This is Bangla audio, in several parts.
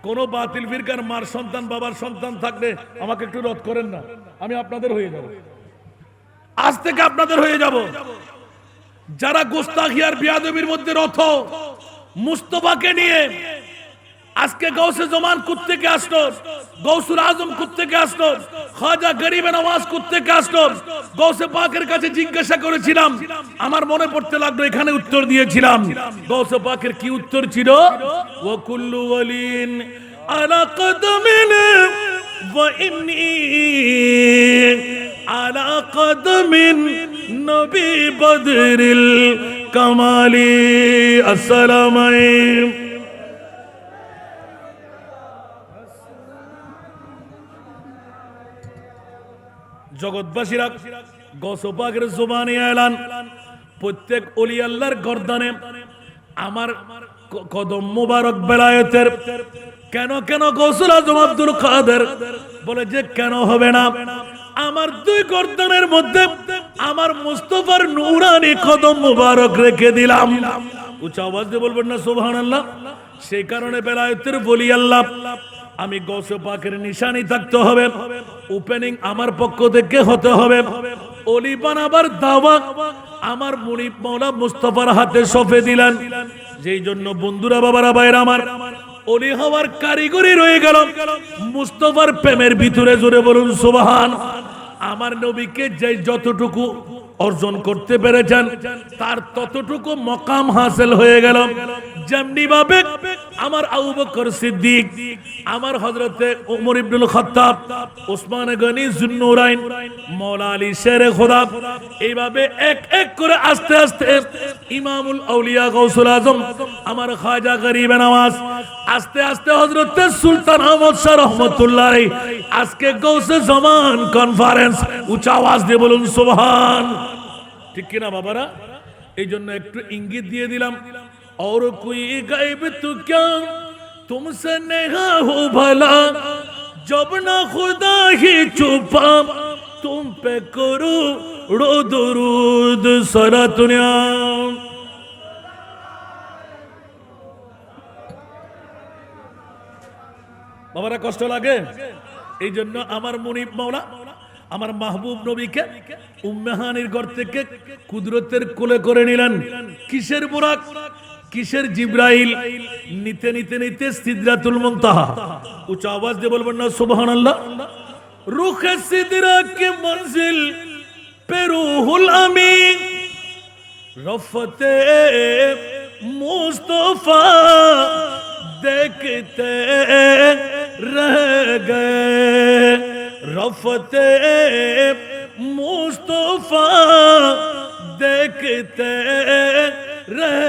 কোন বাতিল ফিরকার মার সন্তান বাবার সন্তান থাকলে আমাকে একটু রদ করেন না, আমি আপনাদের হয়ে যাব, আজ থেকে আপনাদের হয়ে যাব। যারা গোস্তাখি আর বিয়াদবির মধ্যে রত, মুস্তফাকে নিয়ে আজকে গৌসে জমান কুত্তেকে আসলো, গৌসুল আজম কুত্তেকে আসলো, খাজা গরিবে নওয়াজ কুত্তেকে আসলো। গৌসে পাকের কাছে জিজ্ঞাসা করেছিলাম, আমার মনে পড়তে লাগলো, এখানে উত্তর দিয়েছিলাম। গৌসে পাকের কি উত্তর ছিল? ওয়া কুল্লু ওয়ালিন আলা কদমিন ওয়া ইন্নী আলা কদমিন নবী বদরিল কামালি। আসসালামু আলাইকুম। জগৎবাসীরা গৌসে পাকের জবানে এলান, প্রত্যেক ওলি আল্লাহর গর্দানে আমার কদম মুবারক বেলায়েতের। কেন কেন গৌসুল আজম আব্দুল কাদের বলে যে কেন হবে না, আমার দুই গর্দানের মধ্যে আমার মুস্তাফার নূরানি কদম মুবারক রেখে দিলাম। উচ্চ আওয়াজ দিয়ে বলবেন না সুবহানাল্লাহ। সেই কারণে বেলায়েতের বলি আল্লাহ, আমি গৌসে পাকের নিশানি থাকতে হবে, ওপেনিং আমার পক্ষ থেকে হতে হবে। ওলি বানাবার দাওয়া আমার মুনিব মাওলা মুস্তাফার হাতে সঁপে দিলেন। যেই জন্য বন্ধুরা, বাবারা, ভাইরা আমার, ওলি হওয়ার কারিগরি রয়ে গেল মুস্তাফার প্রেমের ভিতরে। জোরে বলুন সুবহান। আমার নবীকে যে যতটুকু অর্জন করতে পেরেছেন তার ততটুকু মকাম হাসিল হয়ে গেল। যেমনি ভাবে আমার আবু বকর সিদ্দিক, আমার হযরতে ওমর ইবনুল খাত্তাব, ওসমান গনি যুন্নুরাইন, মাওলা আলী শেরে খোদা, এইভাবে এক এক করে আস্তে আস্তে ইমামুল আউলিয়া গৌসুল আজম আমার খাজা গরিবে নওয়াজ, আস্তে আস্তে হযরতে সুলতান আহমদ শাহ রহমাতুল্লাহ আলাইহি, আজকে গৌসে জামান কনফারেন্স। উচ্চ আওয়াজ দিয়ে বলুন সুবহান। ঠিক কিনা বাবারা? এই জন্য একটু ইঙ্গিত দিয়ে দিলাম, और कोई गायब तो क्या तुमसे नेहा हो भला, जब ना खुदा ही छुपा तुम पे करो रो दुरूद सारा दुनिया। বাবারা কষ্ট লাগে? এই জন্য আমার মুনিব মাওলা আমার মাহবুব নবীকে উম্মেহানির ঘর থেকে কুদরতের কোলে করে নিলেন। কিসের বুরাক, কিসের জিব্রাইল, নিতে নিতে নিতে সিদরাতুল মুনতাহা। উচ্চ আওয়াজ দিয়ে বলবেন না সুবহানাল্লাহ। রুখে সিদরা কে মঞ্জিল पे रूहुल अमीन रफ़ते मुस्तफ़ा देखते रह गए, रफ़ते मुस्तफ़ा देखते रह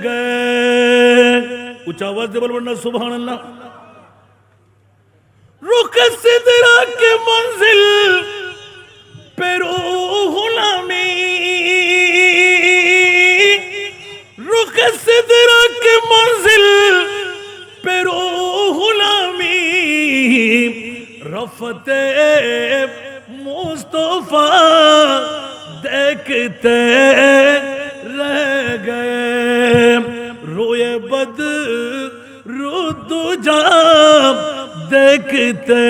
गए। ऊंचा आवाज से बोलना सुभान अल्लाह। रुख सिदरा के मंजिल पे रूहुल अमीन, रुख सिदरा के मंजिल पे रूहुल अमीन रफ़ते मुस्तफ़ा देखते रह गए, रोए बदरुद्दुजा देखते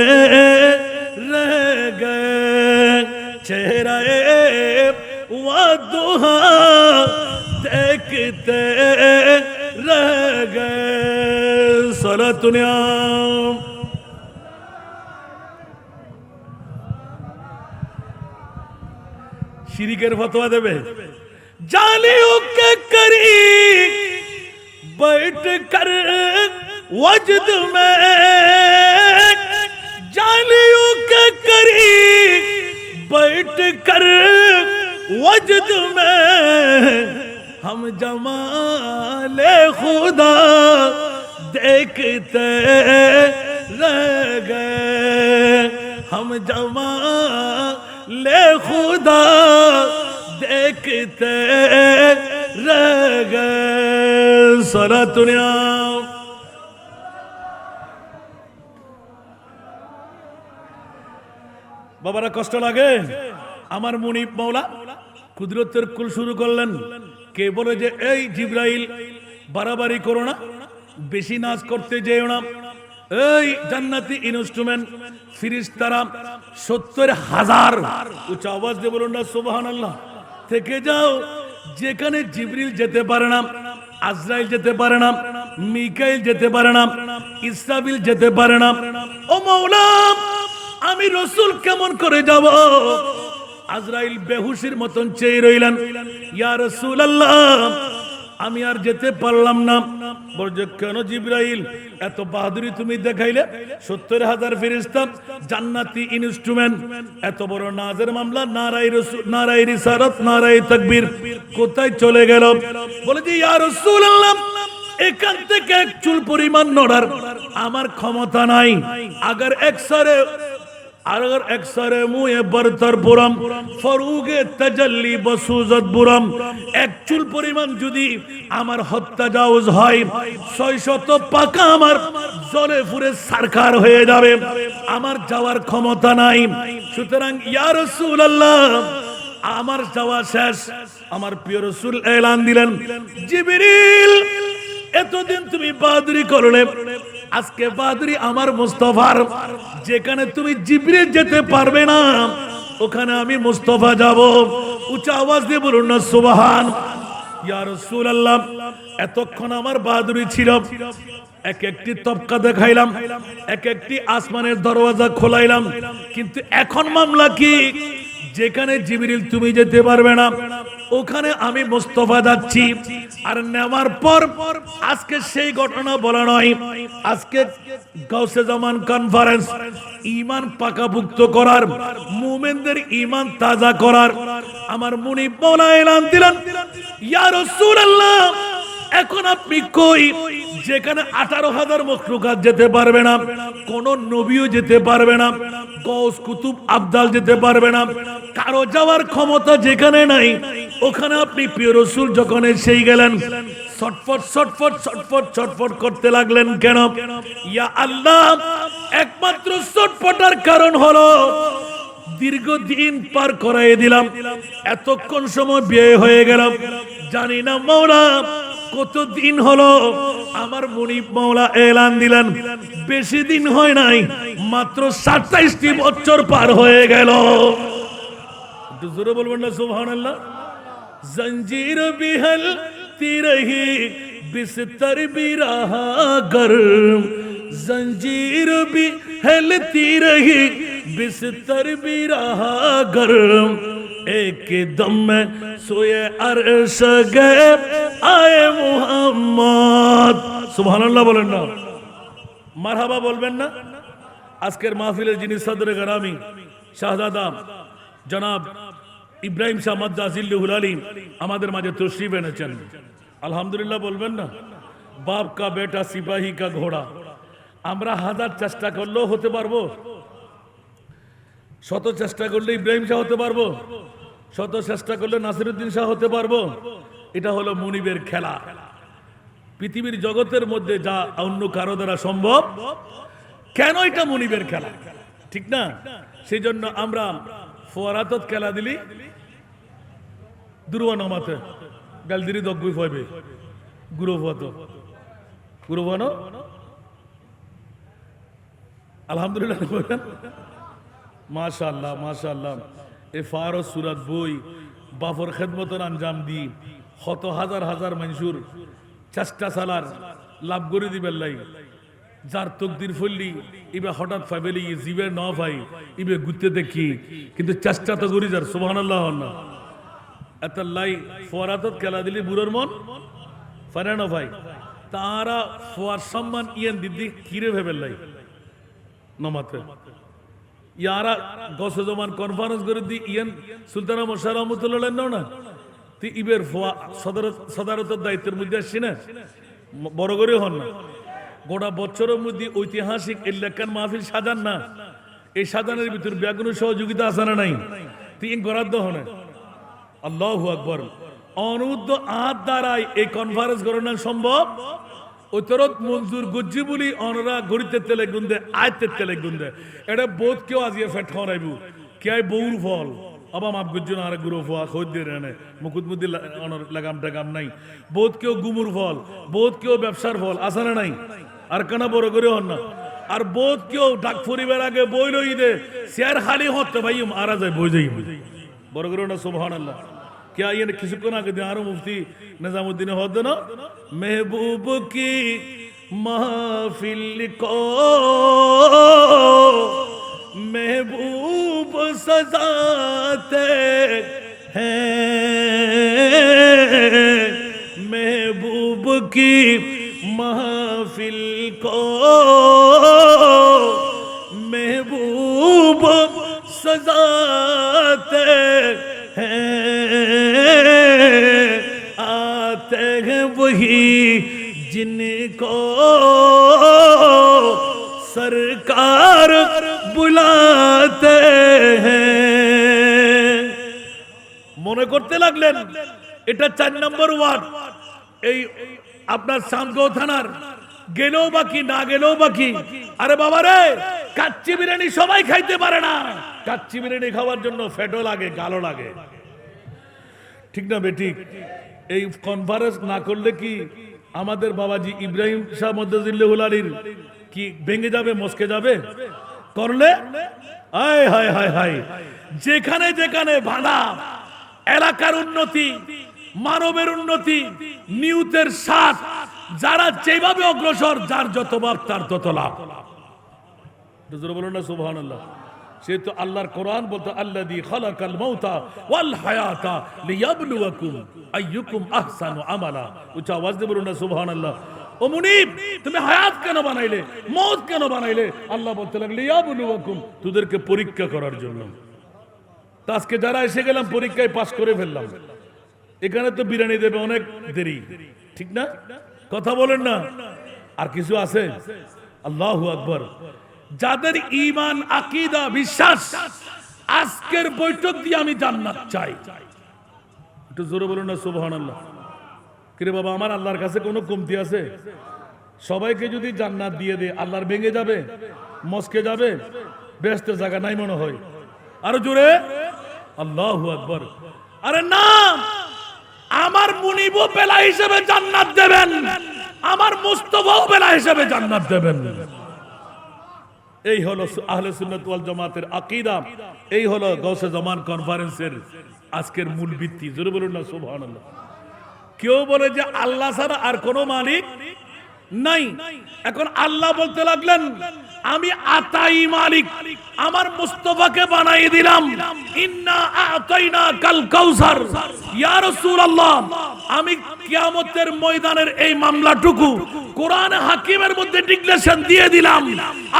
रह गए, चेहरे वदुहा देखते रह गए। सलातुनिया शिरिकेर फतवा देवे। जालियों के करीब बैठ कर वजद में, जालियों के करीब बैठ कर वजद में हम जमाले खुदा देखते रह गए, हम जमाले खुदा देखते रह गए। सलातुनिया বাবারা কষ্ট লাগে? আমার মুনিব মাওলা কুদরতের কুল শুরু করলেন। কে বলে যে এই জিব্রাইল বাড়াবাড়ি করো না, বেশি নাচ করতে যেও না, এই জান্নাতি ইনস্ট্রুমেন্ট ফেরেশতারা 70,000 উচ্চ আওয়াজ দিয়ে বলুন না সুবহানাল্লাহ। থেকে যাও, যেখানে জিবরিল যেতে পারে না, আজরাইল যেতে পারে না, মিকাইল যেতে পারে না, ইসরাফিল যেতে পারে না। ও মাওলা, আমি রাসূল কেমন করে যাব? আজরাইল বেহুশির মতন চেয়ে রইলেন। ইয়া রাসূলুল্লাহ, আমি আর যেতে পারলাম না। বলছে কেন জিবরাইল, এত বাহাদুরি তুমি দেখাইলে? 70,000 ফেরেশতা, জান্নাতি ইনস্ট্রুমেন্ট, এত বড় নাজের মামলা, নারায়ে রাসূল, নারায়ে রিসালাত, নারায়ে তাকবীর, কোথায় চলে গেল? বলে যে ইয়া রাসূলুল্লাহ, এখান থেকে এক চুল পরিমাণ নড়ার আমার ক্ষমতা নাই। अगर एक सरे मुए बरतर पुरम फरुगे तजल्ली बसुजत बुरम, एक चुल परिमाण যদি আমার হত্যা জাওজ হয়, 600 পাকা আমার জলে পুরে সরকার হয়ে যাবে, আমার যাওয়ার ক্ষমতা নাই। সুতরাং ইয়া রাসূলুল্লাহ, আমার যাওয়া শেষ। আমার প্রিয় রাসূল এলান দিলেন, জিবরিল, এতদিন তুমি বাহাদুরি করলে, আজকে বাহাদুরি আমার মুস্তাফার। যেখানে তুমি জিবরিল যেতে পারবে না, ওখানে আমি মুস্তাফা যাব। উচ্চ আওয়াজ দিয়ে বলুন না সুবহান। ইয়া রাসূলুল্লাহ, এতক্ষণ আমার বাহাদুরি ছিল, এক একটি তবকা দেখাইলাম, এক একটি আসমানের দরওয়াজা খোলাইলাম, কিন্তু এখন মামলা কি? যেখানে জিবরিল তুমি যেতে পারবে না, ওখানে আমি মুস্তাফা যাচ্ছি। আর নেওয়ার পর আজকে সেই ঘটনা বলা নয়, আজকে গাউসে জামান কনফারেন্স, ঈমান পাকাপুক্ত করার, মুমিনদের ঈমান তাজা করার আমার মুনিব মাওলা এলান দিলেন, ইয়া রাসূলুল্লাহ, এখন আপনি কই? যেখানে 18,000 মখলুকাত যেতে পারবে না, কোন নবীও যেতে পারবে না, গৌস কুতুব আবদাল যেতে পারবে না, কারো যাওয়ার ক্ষমতা যেখানে নাই, ওখানে আপনি প্রিয় রাসূল যখন এসেই গেলেন, ছটফট ছটফট ছটফট ছটফট করতে লাগলেন কেন? ইয়া আল্লাহ, একমাত্র ছটফটার কারণ হলো দীর্ঘদিন পার করাই দিলাম, এতক্ষণ সময় ব্যয় হয়ে গেল, জানি না মাওলা কতদিন হলো। আমার মুনিব মাওলা এলান দিলেন, বেশি দিন হয় নাই, মাত্র 27টি বছর পার হয়ে গেল। একটু জোরে বলবেন না সুবহানাল্লাহ। জঞ্জির বিহল তিরহি বিস্তর বিরাহা গরম, জঞ্জির বিহলতি রহি बिस्तर भी रहा गरम, एक दम में सोए अर्श गए आए मुहम्मद। सुबहानाल्लाह बोलें ना, মারহাবা বলবেন না। আজকের মাহফিলের যিনি সদরে গরামি শাহজাদা জনাব ইব্রাহিম শাহ মাদ্দাজিল্লুহুল আলিম আমাদের মাঝে তশরিফ এনেছেন, আলহামদুলিল্লাহ বলবেন না। বাপ কা বেটা সিপাহী কা ঘোড়া, আমরা হাজার চেষ্টা করলেও হতে পারবো, শত চেষ্টা করলে ইব্রাহিম শাহ হতে পারবো, শত চেষ্টা করলে নাসিরউদ্দিন শাহ হতে পারবো। এটা হলো মুনিবের খেলা। পৃথিবীর জগতের মধ্যে যা অন্য কারো দ্বারা সম্ভব, কেন এটা মুনিবের খেলা, ঠিক না? সেই জন্য আমরা ফোয়ারাতত খেলা দিলি দুরুয়া নামাতে গালদিরি দগ্গুই ফয়বে গুরুফত গুরুবানো আলহামদুলিল্লাহ বলেন মাশাআল্লাহ মাশাআল্লাহ। এ ফারো সুরাত বই বাফর খেদমতন আঞ্জাম দি শত হাজার হাজার মানুষের চেষ্টা চালার লাভ করে দিবেন লাই, যার তকদির ফললি ইবে হঠাৎ ফাইবেলি জিবে ন ভাই ইবে ঘুরতে দেখি, কিন্তু চেষ্টা তো করি যার সুবহানাল্লাহ না। এত লাই ফোয়ারাতত খেলা দিলি বুড়োর মন ফারে না ভাই, তারা ফোয়ার সম্মান ইয়ান দিদি কিরে ভেবেল লাই নমাতে ইয়ারা গস জমান কনফারেন্স করে দি ইয়ান সুলতানা মশা রহমতুল্লাহ না তুই ইবের ফোয়া সদারতের দায়িত্বের মধ্যে আসছি না, বড় করে হন না। গোটা বছরের মধ্যে ঐতিহাসিক এলাকার মাহফিল সাজান না, এই সাজানের ভিতর ব্যাগুন সহযোগিতা আছে না নাই? তিন গরাদ্দ হনে আল্লাহু আকবার। অনুদ্ধ আহাত দ্বারাই এই কনফারেন্স করানো সম্ভব। ওতরত মঞ্জুর গজ্জি বলি অনরা গড়িতে তেলে গুন্দে আয়তে তেলে গুন্দে এটা বোধ কেউ আজিয়ে ফেট খাওয়াইবু কে বউর ফল আবা মাপ গজ্জন আর গুরু ফোয়া খোঁজ দিয়ে রেনে মুকুদ মুদি লাগাম টাগাম নাই, বোধ কেউ গুমুর ফল, বোধ কেউ ব্যবসার ফল আসানা নাই। আর কানা বড় করে হন না আর বোধ কেউ ডাক ফুরিবার আগে বই লই দে শেয়ার খালি হতে ভাই মারা যায় বই যাই বড় করে না সুবহানাল্লাহ क्या ये কিছুক্ষণ আগে দিনারো মুফতি নিজামউদ্দিন হদ না महबूब की महफिल को महबूब सजाते हैं महबूब की महफिल को महबूब सजाते आते हैं वही जिनको सरकार बुलाते हैं মনে করতে লাগলেন এটা 4 নম্বর ওয়ার্ড এই আপনার সামগাঁও থানার গেলেও বাকি না গেলেও বাকি আরে বাবা রে কাচ্চি বিরিয়ানি সবাই খাইতে পারে না কাচ্চি বিরিয়ানি খাওয়ার জন্য ফেটো লাগে গালো লাগে ঠিক না বেটি এই কনফারেন্স না করলে কি আমাদের বাবাজি ইব্রাহিম শাহ মদ্দাজিল্লাহুল আলীর কি ভেঙে যাবে মস্কে যাবে করলে হায় হায় হায় হায় যেখানে যেখানে ভাড়া এলাকার উন্নতি মানবের উন্নতি নিউতের সাথ যারা যেভাবে অগ্রসর যার যত বাপ তার তত লাভ বলুন না সুবহানাল্লাহ সে তো আল্লাহর কোরআন বলতো আল্লাযী খালাকাল মাউতা ওয়াল হায়াতা লিয়াবলুয়াকুম আইয়ুকুম আহসানু আমালা উচ্চ আওয়াজ দিয়ে বলুন না সুবহানাল্লাহ ও মুনিব তুমি হায়াত কেন বানাইলে মওত কেন বানাইলে আল্লাহ বলতে লাগলেন লিয়াবলুয়াকুম তোদেরকে পরীক্ষা করার জন্য তো আজকে যারা এসে গেলাম পরীক্ষায় পাস করে ফেললাম এখানে তো বিরিয়ানি দেবে অনেক দেরি ঠিক না কথা বলেন না আর কিছু আছে আল্লাহু আকবার যাদের ঈমান আকীদা বিশ্বাস আজকের বৈঠক দিয়ে আমি জান্নাত চাই একটু জোরে বলুন না সুবহানাল্লাহ কিরে বাবা আমার আল্লাহর কাছে কোনো কমতি আছে সবাইকে যদি জান্নাত দিয়ে দে আল্লাহর ভেঙে যাবে মস্কে যাবে বেহেশতে জায়গা নাই মনে হয় আরো জোরে আল্লাহু আকবার আরে না আমার মুনিবও বেলা হিসেবে জান্নাত দেবেন আমার মুস্তাফাও বেলা হিসেবে জান্নাত দেবেন এই হলো আহলে সুন্নাত ওয়াল জামাতের আকীদা এই হলো গাউসে জামান কনফারেন্সের আজকের মূল ভিত্তি জোরে বলুন না সুবহানাল্লাহ কেউ বলে যে আল্লাহ ছাড়া আর কোনো মালিক নাই এখন আল্লাহ বলতে লাগলেন আমি আতাই মালিক আমার মুস্তাফাকে বানাই দিলাম ইন্না আতাইনা কাল কাউসার ইয়া রাসূলুল্লাহ আমি কিয়ামতের ময়দানের এই মামলাটুকু কোরআন হাকিমের মধ্যে ডিক্লেরেশন দিয়ে দিলাম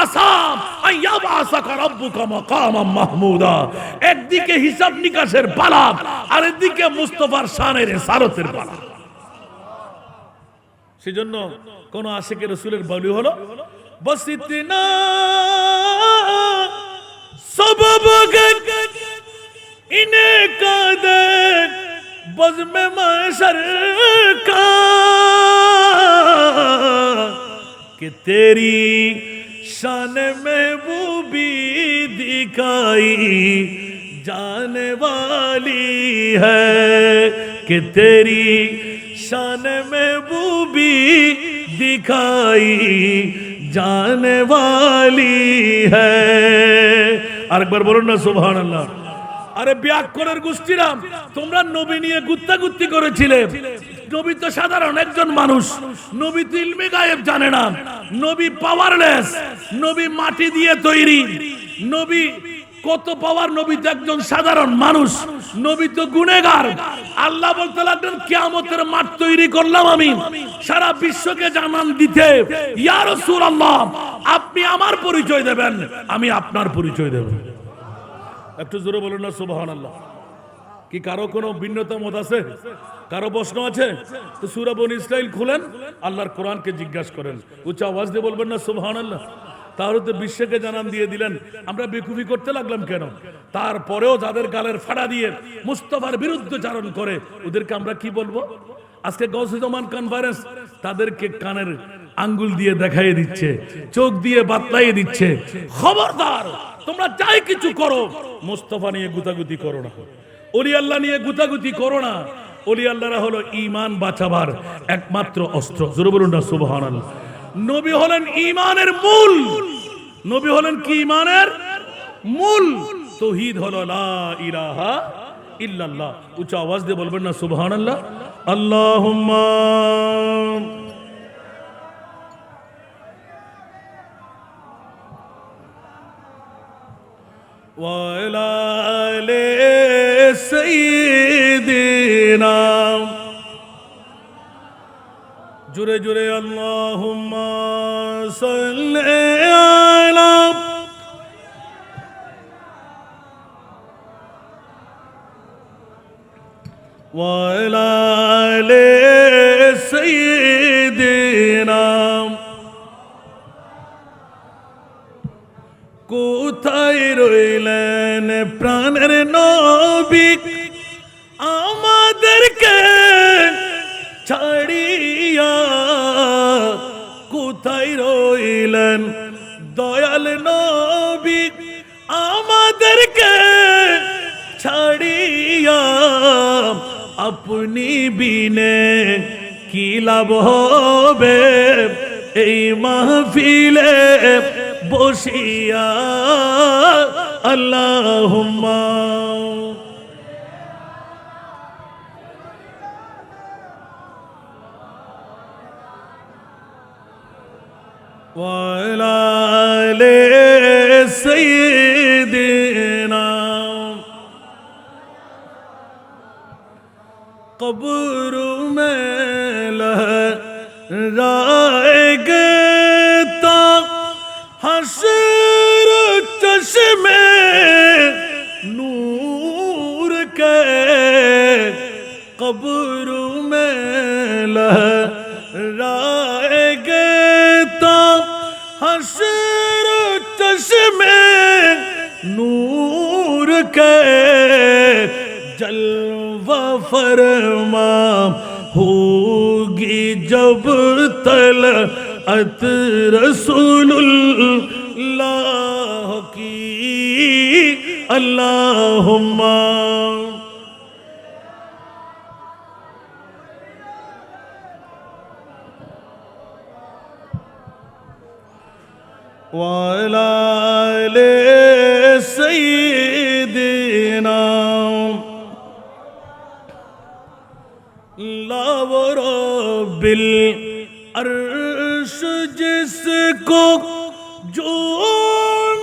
আসাম আইয়াবাসাকা রাব্বুকা মাকামাম মাহমুদা একদিকে হিসাব নিকাশের পালা আর একদিকে মুস্তাফার শানের সারতের পালা সেজন্য কোন আশিকে রাসূলের বলি হলো बस इतना सबब इन्हें कदर बज़्म महशर का कि तेरी शान महबूबी दिखाई जाने वाली है कि तेरी शान महबूबी दिखाई जाने वाली है আরেকবার বলুন না সুবহানাল্লাহ আরে ব্যাকরণের গোষ্ঠীরা তোমরা নবী নিয়ে গুত্তাগুত্তি করেছিলে নবী তো সাধারণ একজন মানুষ নবী তো ইলমে গায়েব জানে না নবী পাওয়ারলেস নবী মাটি দিয়ে তৈরি নবী কত পাওয়ার নবী তো একজন সাধারণ মানুষ নবী তো গুনাহগার আল্লাহ বলতে লাগলেন কিয়ামতের মাঠ তৈরি করলাম আমি সারা বিশ্বকে জানান দিতে ইয়া রাসূলুল্লাহ আপনি আমার পরিচয় দেবেন আমি আপনার পরিচয় দেব একটু জোরে বলুন না সুবহানাল্লাহ কি কারো কোনো ভিন্নতা মত আছে কারো প্রশ্ন আছে তো সূরা বনী ইসরাইল খুলেন আল্লাহর কোরআনকে জিজ্ঞাসা করেন উচ্চ আওয়াজ দিয়ে বলবেন না সুবহানাল্লাহ তাহলে তো বিশ্বকে জানান দিয়ে দিলেন আমরা বেকুফি করতে লাগলাম কেন তারপরেও যাদের গালের ফাড়া দিয়ে মুস্তাফার বিরুদ্ধে চারণ করে ওদেরকে আমরা কি বলবো আজকে গাউসে জামান কনফারেন্স তাদেরকে কানের আঙ্গুল দিয়ে দেখাইয়ে দিচ্ছে চোখ দিয়ে বাতলাইয়ে দিচ্ছে খবরদার তোমরা যাই কিছু করো মুস্তাফা নিয়ে গুতাগুতি করো না ওলি আল্লাহ নিয়ে গুতাগুতি করো না ওলি আল্লাহরা হলো ঈমান বাঁচাবার একমাত্র অস্ত্র জোরে বলুন না সুবহানাল্লাহ নবী হলেন ঈমানের মূল নবী হলেন কি ইমানের মূল। তাওহীদ হলো লা ইলাহা ইল্লাল্লাহ। উচ্চ আওয়াজ দিয়ে বলবেন না সুবহানাল্লাহ। আল্লাহুম্মা ওয়া আলা আলি সাইয়্যিদিনা, জোরে জোরে আল্লাহুম্মা সাল্লি আলা ওয়া আলা আলি সাইয়্যিদিনা। কোথায় রইলেন প্রাণের নবী আমাদেরকে ছাড়িয়া, কোথায় রইলেন দয়াল নবী আমাদেরকে ছাড়িয়া, আপনি বিনে কি লাভ হবে এই মাহফিলে বসিয়া। আল্লাহুম্মা ওয়া আলা আলি সাইয়্যিদিনা। কবর में लहराएंगे तो हश्र चश्मे नूर के, कब्र में लहराएंगे तो हश्र चश्मे नूर के, जलवा फरमा होगी जब तलअत रसूलुल्लाह की। अल्लाहुम्मा वा अला आले सय्यिदिना। ला वो रब्बिल अर्श जिसको जो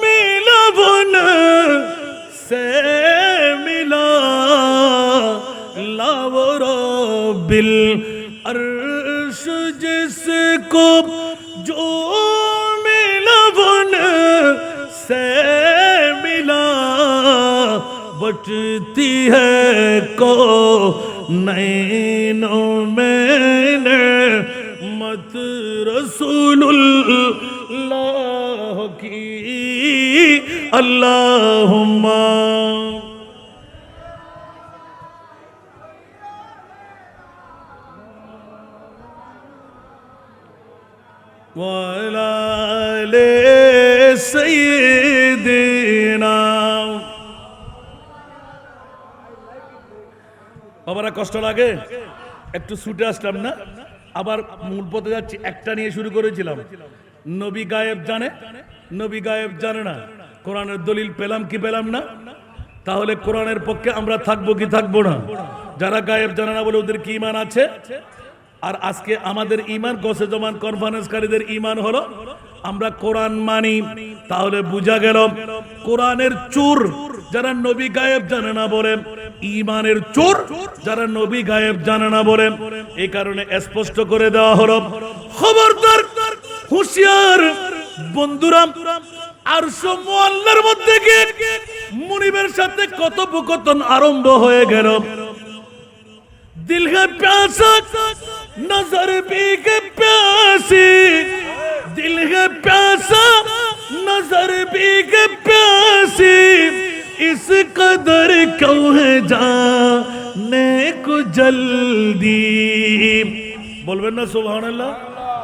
मिला वन से मिला, ला वो रब्बिल अर्श जिसको जो मिला वन से मिला, बटती है को नैनों में मत रसूलुल्लाह की। अल्लाहुम्मा वा अला आले सय्यिदिना। বাবারা কষ্ট লাগে, একটু ছুটে আসলাম না, আবার মূল পথে যাচ্ছি। একটা নিয়ে শুরু করেছিলাম, নবী গায়েব জানে, নবী গায়েব জানে না। কোরআনের দলিল পেলাম কি পেলাম না? তাহলে কোরআনের পক্ষে আমরা থাকবো কি থাকবো না? যারা গায়েব জানে না বলে ওদের কি ঈমান আছে? আর আজকে আমাদের ঈমান গসে জমান কনফারেন্সকারীদের ঈমান হলো আমরা কোরআন মানি। তাহলে বুঝা গেল কোরআনের চোর যারা নবী গায়েব জানে না বলে, ঈমানের চোর যারা নবী গায়েব জানে না বলে। এই কারণে স্পষ্ট করে দেওয়া হলো, খবরদার, হুঁশিয়ার বন্ধুরা। আর আল্লাহর মধ্যে গিয়ে মুনিবের সাথে কথোপকথন আরম্ভ হয়ে গেল। দিল है प्यासा नजर भी है प्यासी, दिल है प्यासा नजर भी है प्यासी, इस कदर क्यों है जाने को जल्दी। बोलबेन ना सुभान अल्लाह।